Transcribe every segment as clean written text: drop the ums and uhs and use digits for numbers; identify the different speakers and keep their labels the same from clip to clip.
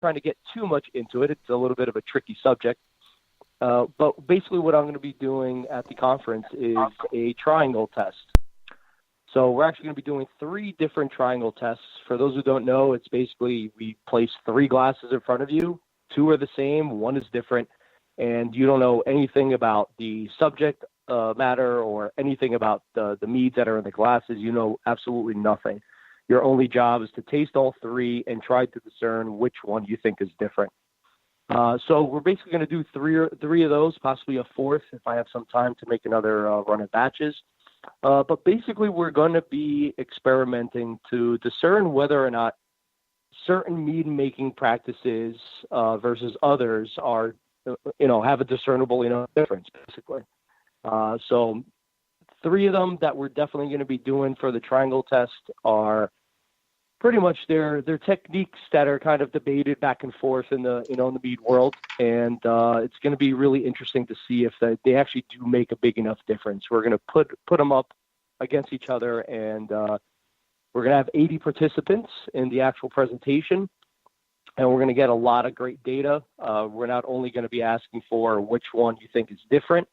Speaker 1: trying to get too much into it. It's a little bit of a tricky subject. But basically what I'm going to be doing at the conference is a triangle test. So we're actually going to be doing 3 different triangle tests. For those who don't know, it's basically we place 3 glasses in front of you. 2 are the same, 1 is different, and you don't know anything about the subject matter or anything about the meads that are in the glasses. You know absolutely nothing. Your only job is to taste all 3 and try to discern which one you think is different. So we're basically going to do three of those, possibly a 4th if I have some time to make another run of batches. But basically, we're going to be experimenting to discern whether or not certain mead making practices versus others are, have a discernible, difference, basically. So 3 of them that we're definitely going to be doing for the triangle test are pretty much they're techniques that are kind of debated back and forth in the in the mead world, and it's going to be really interesting to see if they actually do make a big enough difference. We're going to put them up against each other, and we're going to have 80 participants in the actual presentation, and we're going to get a lot of great data. We're not only going to be asking for which one you think is different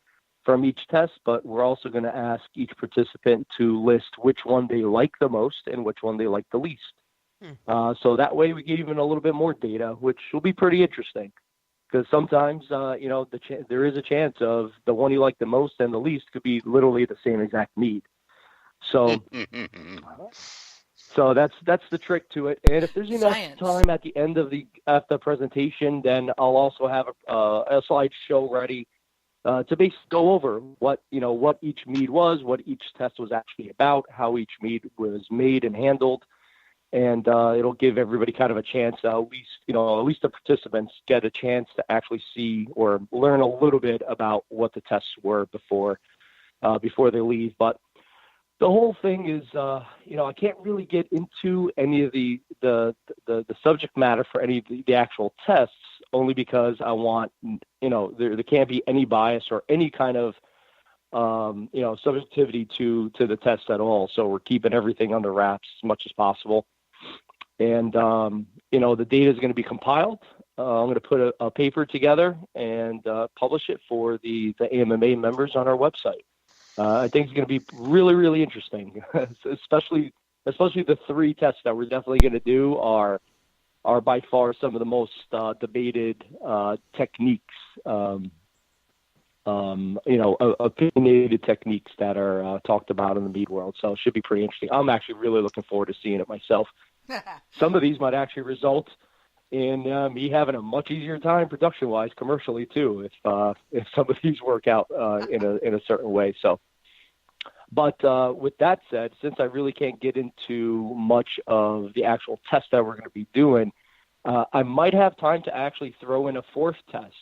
Speaker 1: from each test, but we're also going to ask each participant to list which one they like the most and which one they like the least. So that way we get even a little bit more data, which will be pretty interesting, because sometimes, there is a chance of the one you like the most and the least could be literally the same exact mead. So, so that's the trick to it. And if there's enough time at the end of the presentation, then I'll also have a slideshow ready to basically go over what each mead was, what each test was actually about, how each mead was made and handled, and it'll give everybody kind of a chance, at least the participants get a chance to actually see or learn a little bit about what the tests were before they leave. But the whole thing is, I can't really get into any of the subject matter for any of the actual tests, only because I want, there can't be any bias or any kind of, subjectivity to the test at all. So we're keeping everything under wraps as much as possible. And, the data is going to be compiled. I'm going to put a paper together and publish it for the AMMA members on our website. I think it's going to be really, really interesting, especially the 3 tests that we're definitely going to do are by far some of the most debated techniques, opinionated techniques that are talked about in the mead world. So it should be pretty interesting. I'm actually really looking forward to seeing it myself. Some of these might actually result in me having a much easier time production-wise, commercially too, if some of these work out in a certain way. So, but with that said, since I really can't get into much of the actual test that we're going to be doing, I might have time to actually throw in a 4th test,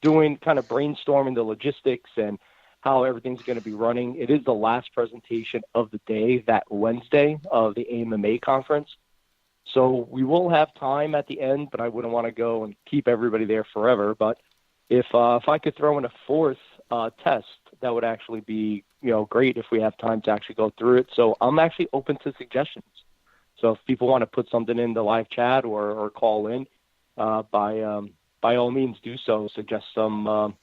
Speaker 1: doing kind of brainstorming the logistics and how everything's going to be running. It is the last presentation of the day, that Wednesday of the AMMA conference. So we will have time at the end, but I wouldn't want to go and keep everybody there forever. But if I could throw in a 4th test, that would actually be great if we have time to actually go through it. So I'm actually open to suggestions. So if people want to put something in the live chat or call in, by all means do so. Suggest some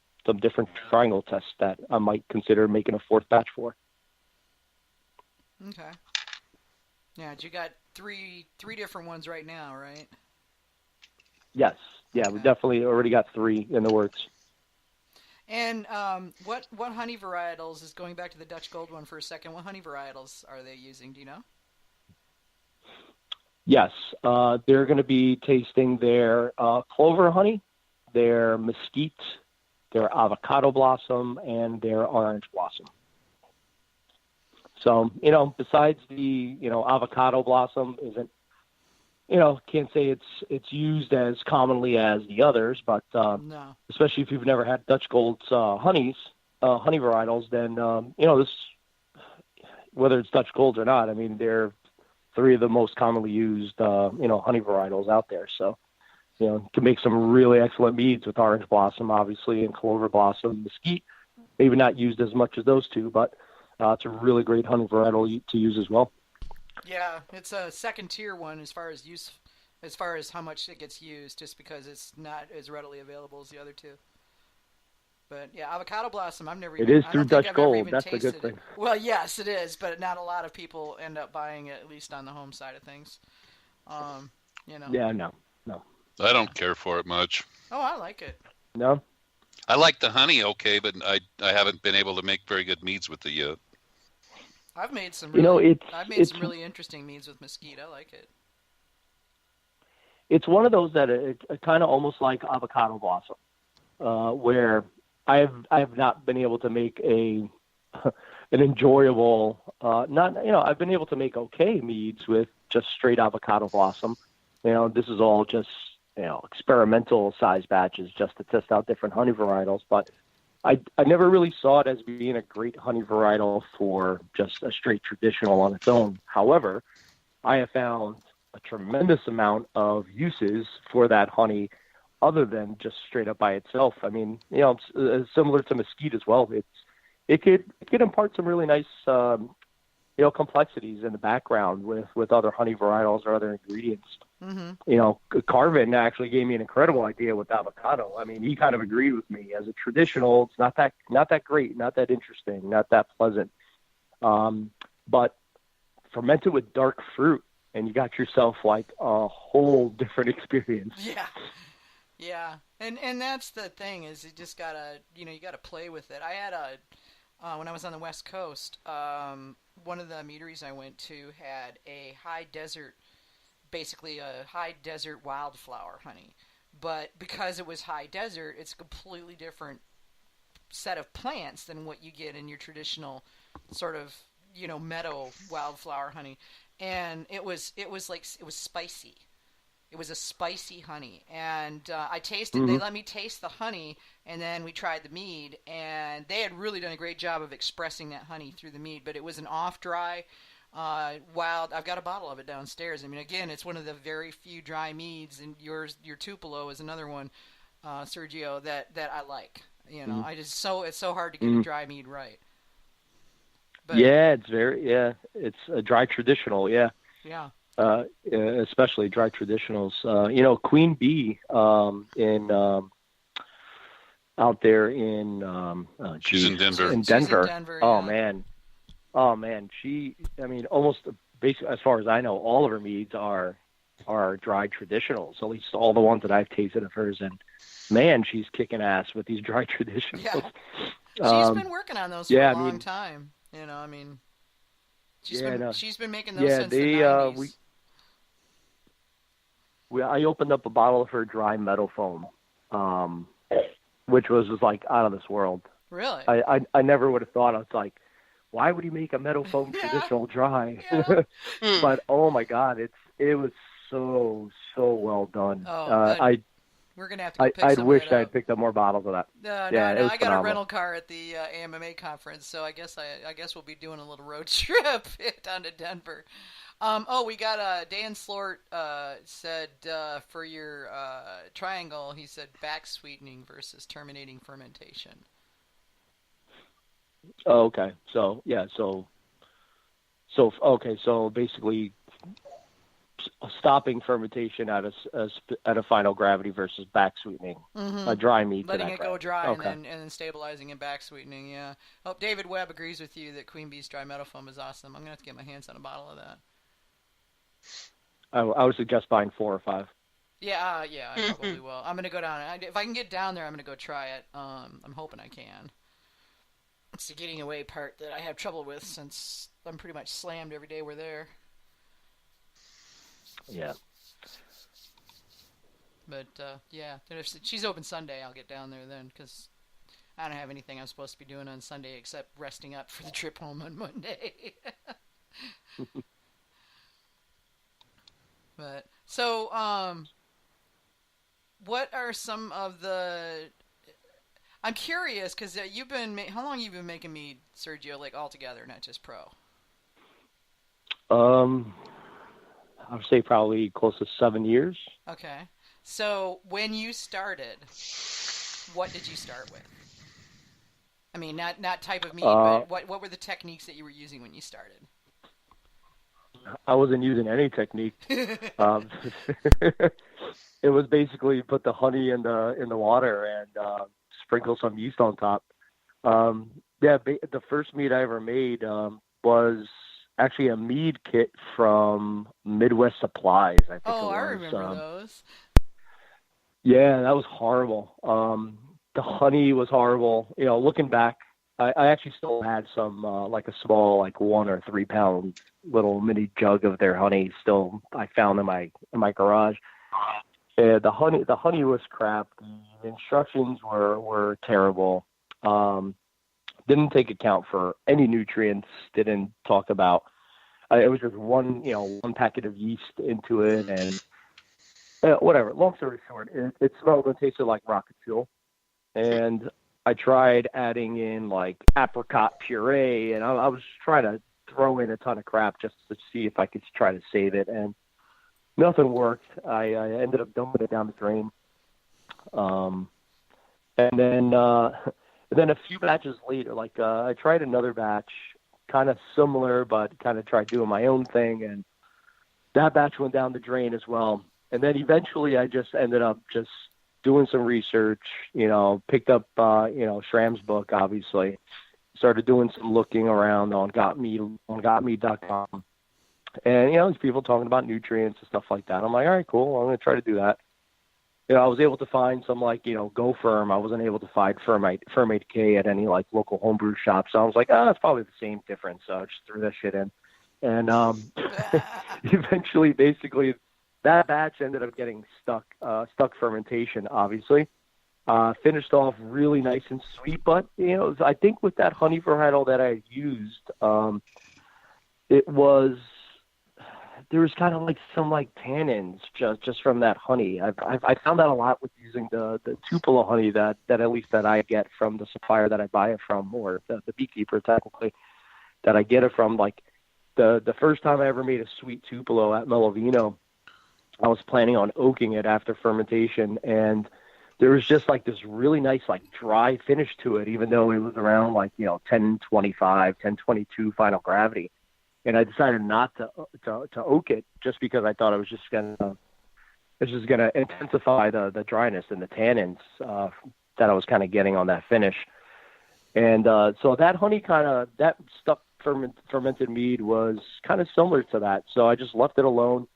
Speaker 1: different triangle tests that I might consider making a 4th batch for.
Speaker 2: Okay. Yeah, you got three different ones right now, right?
Speaker 1: Yes. Yeah, okay. We definitely already got 3 in the works.
Speaker 2: And what honey varietals, is going back to the Dutch Gold one for a second, what honey varietals are they using? Do you know?
Speaker 1: Yes. They're going to be tasting their clover honey, their mesquite, their avocado blossom, and their orange blossom. So, besides the, avocado blossom isn't, can't say it's used as commonly as the others, but
Speaker 2: no.
Speaker 1: Especially if you've never had Dutch Gold's honey varietals, then, this, whether it's Dutch Gold or not, I mean, they're 3 of the most commonly used, honey varietals out there. So, can make some really excellent meads with orange blossom, obviously, and clover blossom, mesquite. Maybe not used as much as those 2, but it's a really great honey varietal to use as well.
Speaker 2: Yeah, it's a second tier one as far as as far as how much it gets used, just because it's not as readily available as the other two. But yeah, avocado blossom, I've never.
Speaker 1: It is
Speaker 2: I
Speaker 1: through
Speaker 2: don't think
Speaker 1: Dutch
Speaker 2: I've ever
Speaker 1: Gold.
Speaker 2: even
Speaker 1: That's a
Speaker 2: tasted
Speaker 1: good thing.
Speaker 2: it. Well, yes, it is, but not a lot of people end up buying it, at least on the home side of things. You know.
Speaker 1: Yeah, no.
Speaker 3: I don't care for it much.
Speaker 2: Oh, I like it.
Speaker 1: No?
Speaker 3: I like the honey okay, but I haven't been able to make very good meads with it yet.
Speaker 2: I've made some. I've made some really interesting meads with mesquite. I like it.
Speaker 1: It's one of those that it's kind of almost like avocado blossom, where I have not been able to make an enjoyable, I've been able to make okay meads with just straight avocado blossom. This is all just, experimental size batches just to test out different honey varietals. But I never really saw it as being a great honey varietal for just a straight traditional on its own. However, I have found a tremendous amount of uses for that honey other than just straight up by itself. I mean, it's similar to mesquite as well. It could impart some really nice, complexities in the background with other honey varietals or other ingredients. Mm-hmm. Carvin actually gave me an incredible idea with avocado. I mean, he kind of agreed with me. As a traditional, it's not that great, not that interesting, not that pleasant. But ferment it with dark fruit, and you got yourself like a whole different experience.
Speaker 2: Yeah. And that's the thing, is you just gotta, you gotta play with it. I had when I was on the West Coast, one of the meaderies I went to had basically a high desert wildflower honey. But because it was high desert, it's a completely different set of plants than what you get in your traditional sort of, meadow wildflower honey. And it was spicy. It was a spicy honey, and I tasted. Mm-hmm. They let me taste the honey, and then we tried the mead, and they had really done a great job of expressing that honey through the mead. But it was an off-dry, wild. I've got a bottle of it downstairs. I mean, again, it's one of the very few dry meads, and your Tupelo is another one, Sergio, that I like. Mm-hmm. It's so hard to get a dry mead right. But,
Speaker 1: it's a dry traditional, yeah.
Speaker 2: Yeah.
Speaker 1: Especially dry traditionals. Queen Bee out there in
Speaker 3: she's in Denver.
Speaker 1: In Denver.
Speaker 2: She's in Denver,
Speaker 1: Oh man. Almost basically, as far as I know, all of her meads are dry traditionals. At least all the ones that I've tasted of hers, and man, she's kicking ass with these dry traditionals.
Speaker 2: Yeah. She's been working on those for a long time. She's been making those since the 90s.
Speaker 1: I opened up a bottle of her dry meadow foam, which was just like out of this world.
Speaker 2: Really?
Speaker 1: I never would have thought. I was like, why would he make a meadow foam traditional dry?
Speaker 2: Yeah.
Speaker 1: But oh my God, it was so well done.
Speaker 2: Oh, we're gonna have to go pick
Speaker 1: I'd
Speaker 2: some
Speaker 1: wish
Speaker 2: of that
Speaker 1: I'd
Speaker 2: up.
Speaker 1: picked up more bottles of that.
Speaker 2: No,
Speaker 1: it was
Speaker 2: I got
Speaker 1: phenomenal.
Speaker 2: a rental car at the AMMA Conference, so I guess we'll be doing a little road trip down to Denver. We got Dan Slort said for your triangle, he said back sweetening versus terminating fermentation.
Speaker 1: Oh, okay. So basically stopping fermentation at a final gravity versus back sweetening a dry mead.
Speaker 2: Letting it go dry and then stabilizing and back sweetening. Yeah. Oh, David Webb agrees with you that Queen Bee's dry meadow foam is awesome. I'm gonna have to get my hands on a bottle of that.
Speaker 1: I would suggest buying 4 or 5.
Speaker 2: Yeah, I probably will. I'm gonna go down. If I can get down there, I'm gonna go try it. I'm hoping I can. It's the getting away part that I have trouble with, since I'm pretty much slammed every day we're there.
Speaker 1: Yeah.
Speaker 2: But if she's open Sunday, I'll get down there then, because I don't have anything I'm supposed to be doing on Sunday except resting up for the trip home on Monday. But so, what are some of the? I'm curious because you've been. How long have you been making mead, Sergio? Like altogether, not just pro.
Speaker 1: I would say probably close to 7 years.
Speaker 2: Okay, so when you started, what did you start with? I mean, not type of mead, but what were the techniques that you were using when you started?
Speaker 1: I wasn't using any technique. Um, it was basically put the honey in the water and sprinkle some yeast on top. The first mead I ever made was actually a mead kit from Midwest Supplies, I think it
Speaker 2: Oh, I
Speaker 1: was.
Speaker 2: remember those.
Speaker 1: Yeah, that was horrible. The honey was horrible. You know, looking back, I actually still had some like a small, like 1 or 3 pound little mini jug of their honey. Still, I found in my garage. The honey was crap. The instructions were terrible. Didn't take account for any nutrients. Didn't talk about. It was just one packet of yeast into it, and whatever. Long story short, it smelled and tasted like rocket fuel. And I tried adding in like apricot puree, and I was trying to throw in a ton of crap just to see if I could try to save it, and nothing worked. I ended up dumping it down the drain. And then a few batches later, like I tried another batch, kind of similar, but kind of tried doing my own thing, and that batch went down the drain as well. And then eventually I just ended up just doing some research, picked up, Schramm's book, obviously, started doing some looking around on gotmead.com. And, there's people talking about nutrients and stuff like that. I'm like, all right, cool. I'm going to try to do that. I was able to find some Go Firm. I wasn't able to find Fermate K at any local homebrew shop. So I was like, it's probably the same difference. So I just threw that shit in. And eventually, basically, that batch ended up getting stuck fermentation, obviously. Finished off really nice and sweet. But, I think with that honey varietal that I used, there was kind of some tannins just from that honey. I found that a lot with using the Tupelo honey that at least that I get from the supplier that I buy it from, or the beekeeper technically that I get it from. Like the first time I ever made a sweet Tupelo at Melovino, I was planning on oaking it after fermentation, and there was just this really nice dry finish to it, even though it was around 1025, 1022 final gravity. And I decided not to oak it just because I thought it was just gonna intensify the dryness and the tannins that I was kind of getting on that finish. And so that honey that stuck fermented mead was kind of similar to that. So I just left it alone.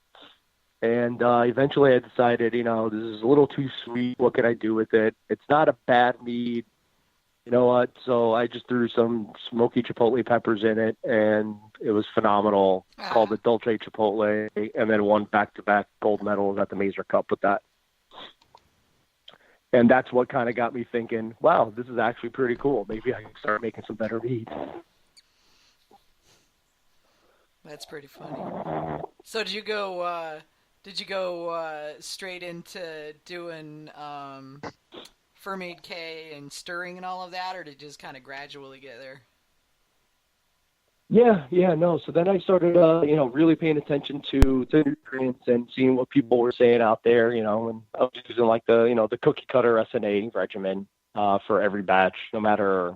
Speaker 1: And eventually I decided, this is a little too sweet. What can I do with it? It's not a bad mead. You know what? So I just threw some smoky chipotle peppers in it, and it was phenomenal. Called it Dolce Chipotle, and then won back-to-back gold medals at the Mazer Cup with that. And that's what kind of got me thinking, wow, this is actually pretty cool. Maybe I can start making some better mead.
Speaker 2: That's pretty funny. So did you go straight into doing Fermate K and stirring and all of that, or did you just kind of gradually get there?
Speaker 1: Yeah, no. So then I started, really paying attention to nutrients and seeing what people were saying out there, and I was using the cookie cutter SNA regimen for every batch, no matter,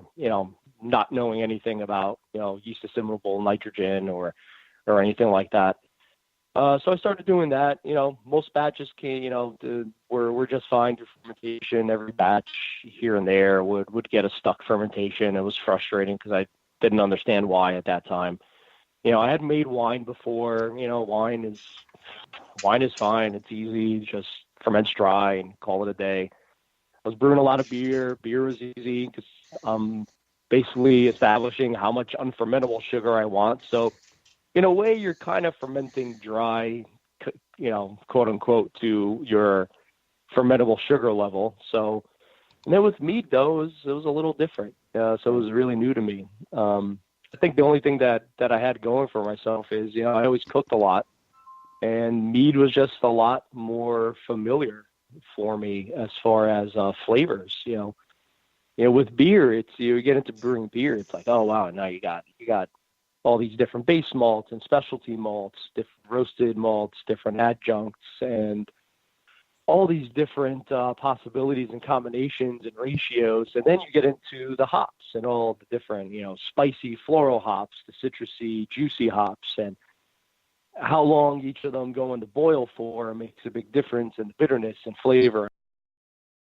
Speaker 1: not knowing anything about, yeast assimilable nitrogen or anything like that. So I started doing that. Most batches were just fine through fermentation. Every batch here and there would get a stuck fermentation. It was frustrating because I didn't understand why at that time. I had made wine before. Wine is fine. It's easy. Just ferments dry and call it a day. I was brewing a lot of beer. Beer was easy because I'm basically establishing how much unfermentable sugar I want. So in a way, you're kind of fermenting dry, quote unquote, to your fermentable sugar level. So, and then with mead, though, it was a little different. So it was really new to me. I think the only thing that I had going for myself is, I always cooked a lot, and mead was just a lot more familiar for me as far as flavors. With beer, you get into brewing beer, it's like, oh wow, now you got all these different base malts and specialty malts, different roasted malts, different adjuncts, and all these different possibilities and combinations and ratios. And then you get into the hops and all the different, spicy floral hops, the citrusy, juicy hops. And how long each of them go into boil for makes a big difference in the bitterness and flavor.